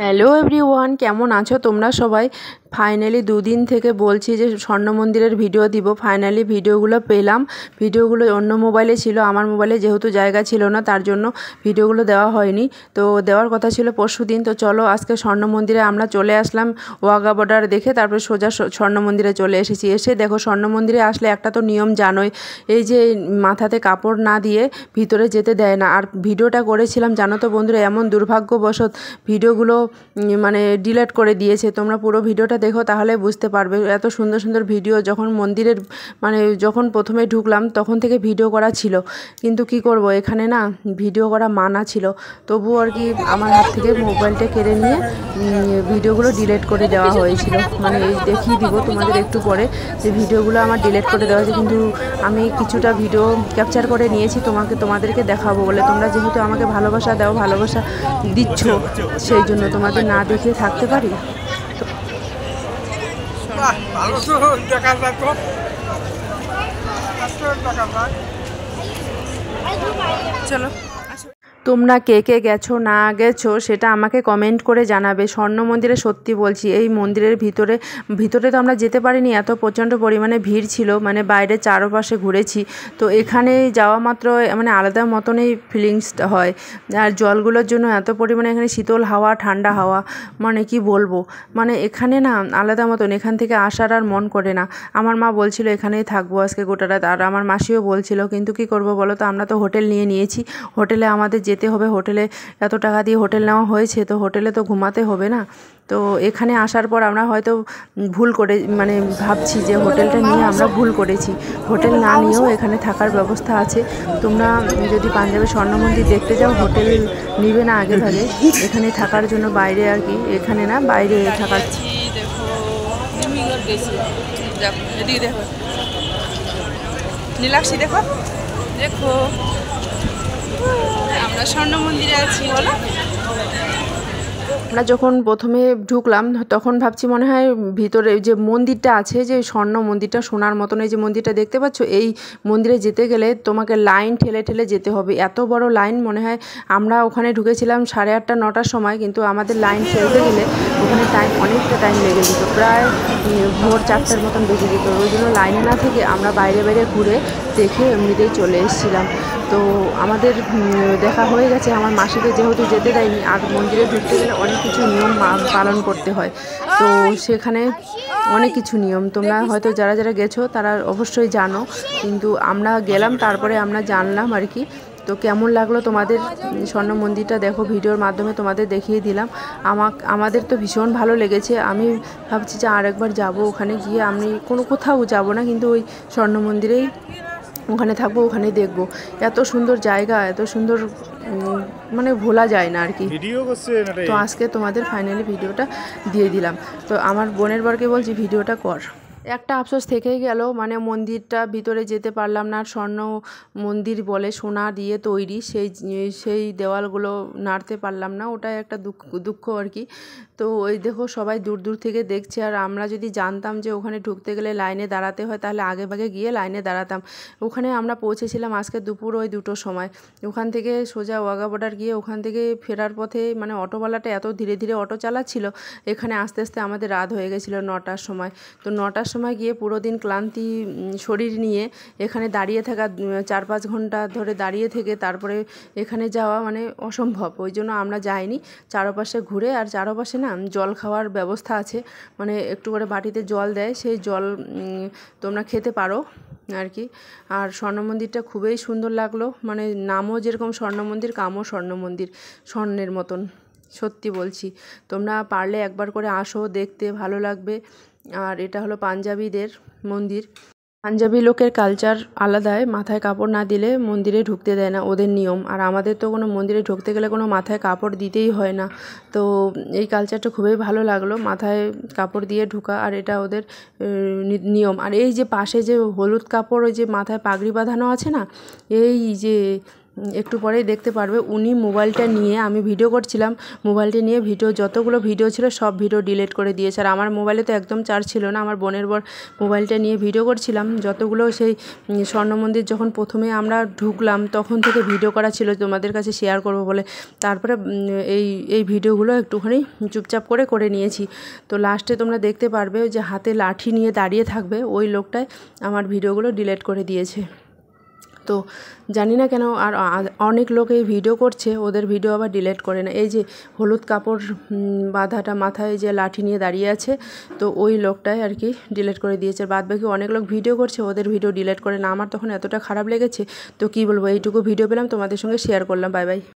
Hello everyone, কেমন আছো তোমরা সবাই? ফাইনালি দুদিন থেকে বলছি যে স্বর্ণ মন্দিরের ভিডিও দিব। ফাইনালি ভিডিওগুলো পেলাম। ভিডিওগুলো অন্য মোবাইলে ছিল, আমার মোবাইলে যেহেতু জায়গা ছিল না তার জন্য ভিডিওগুলো দেওয়া হয়নি। তো দেওয়ার কথা ছিল পরশুদিন। তো চলো আজকে স্বর্ণ মন্দিরে আমরা চলে আসলাম। ওয়াঘা বর্ডার দেখে তারপরে সোজা স্বর্ণ মন্দিরে চলে এসেছি। এসে দেখো, স্বর্ণ মন্দিরে আসলে একটা তো নিয়ম জানোই, এই যে মাথাতে কাপড় না দিয়ে ভিতরে যেতে দেয় না। আর ভিডিওটা করেছিলাম জানো তো বন্ধুরা, এমন দুর্ভাগ্যবশত ভিডিওগুলো মানে ডিলিট করে দিয়েছে। তোমরা পুরো ভিডিওটা দেখো তাহলে বুঝতে পারবে। এত সুন্দর সুন্দর ভিডিও যখন মন্দিরের যখন প্রথমে ঢুকলাম তখন থেকে ভিডিও করা ছিল, কিন্তু কি করব, এখানে না ভিডিও করা মানা ছিল। তবুও আর কি আমার হাত থেকে মোবাইলটা কেড়ে নিয়ে ভিডিওগুলো ডিলিট করে দেওয়া হয়েছিল। এই দেখিয়ে দিব তোমাদের একটু পরে যে ভিডিওগুলো আমার ডিলিট করে দেওয়া হয়েছে, কিন্তু আমি কিছুটা ভিডিও ক্যাপচার করে নিয়েছি তোমাদেরকে দেখাবো বলে। তোমরা যেহেতু আমাকে ভালোবাসা দাও, ভালোবাসা দিচ্ছ, সেই জন্য তোমাদের না দেখিয়ে থাকতে পারি। চলো, তোমরা কে কে গেছো না গেছো সেটা আমাকে কমেন্ট করে জানাবে। স্বর্ণ মন্দিরে সত্যি বলছি, এই মন্দিরের ভিতরে তো আমরা যেতে পারিনি, এত প্রচণ্ড পরিমাণে ভিড় ছিল। বাইরে চারপাশে ঘুরেছি, তো এখানে যাওয়া মাত্র আলাদা মতনই ফিলিংসটা হয়। আর জলগুলোর জন্য এত পরিমাণে এখানে শীতল হাওয়া, ঠান্ডা হাওয়া, কি বলবো, এখানে না আলাদা মতন। এখান থেকে আসার আর মন করে না। আমার মা বলছিল এখানেই থাকবো আজকে গোটা রাত, আর আমার মাসিও বলছিল, কিন্তু কি করব বলো তো, আমরা তো হোটেল নিয়েছি। হোটেলে আমাদের যেতে হবে, হোটেলে এত টাকা দিয়ে হোটেল নেওয়া হয়েছে, তো হোটেলে তো ঘুমাতে হবে না। তো এখানে আসার পর আমরা হয়তো ভুল করে ভাবছি যে হোটেলটা নিয়ে আমরা ভুল করেছি। হোটেল না নিয়েও এখানে থাকার ব্যবস্থা আছে। তোমরা যদি পাঞ্জাবের স্বর্ণ মন্দির দেখতে যাও, হোটেল নিবে না আগে ভাগে, এখানে থাকার জন্য বাইরে আর কি, এখানে না বাইরে থাকার। দেখো নীলাক্ষী, দেখো দেখো আমরা স্বর্ণ মন্দিরে আছি। বলো, আমরা যখন প্রথমে ঢুকলাম তখন ভাবছি মনে হয় ভিতরে যে মন্দিরটা আছে, যে স্বর্ণ মন্দিরটা সোনার মতন, এই যে মন্দিরটা দেখতে পাচ্ছ, এই মন্দিরে যেতে গেলে তোমাকে লাইন ঠেলে ঠেলে যেতে হবে। এত বড় লাইন, মনে হয় আমরা ওখানে ঢুকেছিলাম 8:30 9টার সময়, কিন্তু আমাদের লাইন ফেলতে গেলে ওখানে অনেকটা টাইম লেগে যেত, প্রায় ভোর 4টার মতন বেজে যেত। ওই জন্য লাইনে না থেকে আমরা বাইরে বাইরে ঘুরে দেখে এমনিতেই চলে এসেছিলাম। তো আমাদের দেখা হয়ে গেছে। আমার মাসিকে যেহেতু যেতে দেয়নি, আর মন্দিরে ঢুকতে গেলে অনেক কিছু নিয়ম পালন করতে হয়, তো সেখানে অনেক কিছু নিয়ম তোমরা হয়তো যারা যারা গেছো তারা অবশ্যই জানো, কিন্তু আমরা গেলাম তারপরে আমরা জানলাম আর কি। তো কেমন লাগলো তোমাদের স্বর্ণ মন্দিরটা দেখো, ভিডিওর মাধ্যমে তোমাদের দেখিয়ে দিলাম। আমাদের তো ভীষণ ভালো লেগেছে। আমি ভাবছি যে আরেকবার যাব, ওখানে গিয়ে আমি কোথাও যাব না, কিন্তু ওই স্বর্ণ মন্দিরেই ওখানে থাকবো, ওখানে দেখবো। এত সুন্দর জায়গা, এত সুন্দর, ভোলা যায় না আর কি। তো আজকে তোমাদের ফাইনালি ভিডিওটা দিয়ে দিলাম। তো আমার বোনের বরকে বলছি ভিডিওটা কর। একটা আফসোস থেকেই গেল, মন্দিরটা ভিতরে যেতে পারলাম না। স্বর্ণ মন্দির বলে, সোনা দিয়ে তৈরি, সেই দেওয়ালগুলো নাড়তে পারলাম না, ওটাই একটা দুঃখ আর কি। তো ওই দেখো সবাই দূর দূর থেকে দেখছে, আর আমরা যদি জানতাম যে ওখানে ঢুকতে গেলে লাইনে দাঁড়াতে হয়, তাহলে আগে ভাগে গিয়ে লাইনে দাঁড়াতাম। ওখানে আমরা পৌঁছেছিলাম আজকে দুপুর ওই 2টোর সময়। ওখান থেকে সোজা ওয়াঘা বর্ডার গিয়ে ওখান থেকে ফেরার পথে অটোওয়ালাটা এত ধীরে ধীরে অটো চালাচ্ছিল, এখানে আস্তে আস্তে আমাদের রাত হয়ে গেছিলো 9টার সময়। তো 9টার সময় গিয়ে পুরো দিন ক্লান্তি শরীর নিয়ে এখানে দাঁড়িয়ে থাকা, 4-5 ঘন্টা ধরে দাঁড়িয়ে থেকে তারপরে এখানে যাওয়া অসম্ভব। ওই জন্য আমরা যাইনি। চারপাশে ঘুরে, আর চারপাশে না জল খাওয়ার ব্যবস্থা আছে, একটু করে বাটিতে জল দেয়, সেই জল তোমরা খেতে পারো আর কি। আর স্বর্ণ মন্দিরটা খুবই সুন্দর লাগলো, নামও যেরকম স্বর্ণ মন্দির, কামও স্বর্ণ মন্দির, স্বর্ণের মতন। সত্যি বলছি, তোমরা পারলে একবার করে আসো, দেখতে ভালো লাগবে। আর এটা হলো পাঞ্জাবিদের মন্দির। পাঞ্জাবি লোকের কালচার আলাদাই, মাথায় কাপড় না দিলে মন্দিরে ঢুকতে দেয় না, ওদের নিয়ম। আর আমাদের তো কোনো মন্দিরে ঢুকতে গেলে কোনো মাথায় কাপড় দিতেই হয় না। তো এই কালচারটা খুবই ভালো লাগলো, মাথায় কাপড় দিয়ে ঢোকা, আর এটা ওদের নিয়ম। আর এই যে পাশে যে হলুদ কাপড়, ওই যে মাথায় পাগড়ি বাঁধানো আছে না, এই যে একটু পরেই দেখতে পারবে উনি মোবাইলটা নিয়ে, আমি ভিডিও করছিলাম, মোবাইলটা নিয়ে যতগুলো ভিডিও ছিল সব ভিডিও ডিলিট করে দিয়েছে। আর আমার মোবাইলে তো একদম চার্জ ছিল না, আমার বোনের বর মোবাইলটা নিয়ে ভিডিও করছিলাম, যতগুলো সেই স্বর্ণ মন্দির যখন প্রথমে আমরা ঢুকলাম তখন থেকে ভিডিও করা ছিল তোমাদের কাছে শেয়ার করব বলে। তারপরে এই ভিডিওগুলো একটুখানি চুপচাপ করে নিয়েছি। তো লাস্টে তোমরা দেখতে পারবে যে হাতে লাঠি নিয়ে দাঁড়িয়ে থাকবে ওই লোকটাই আমার ভিডিওগুলো ডিলিট করে দিয়েছে। তো জানি না কেন আর অনেক লোক এই ভিডিও করছে, ওদের ভিডিও আবার ডিলিট করে না। এই যে হলুদ কাপড় বাঁধাটা মাথায় যে লাঠি নিয়ে দাঁড়িয়ে আছে, তো ওই লোকটাই আর কি ডিলিট করে দিয়েছে। বাদ বাকি অনেক লোক ভিডিও করছে, ওদের ভিডিও ডিলিট করে না। আমার তখন এতটা খারাপ লেগেছে, তো কী বলবো, এইটুকু ভিডিও পেলাম, তোমাদের সঙ্গে শেয়ার করলাম। Bye bye.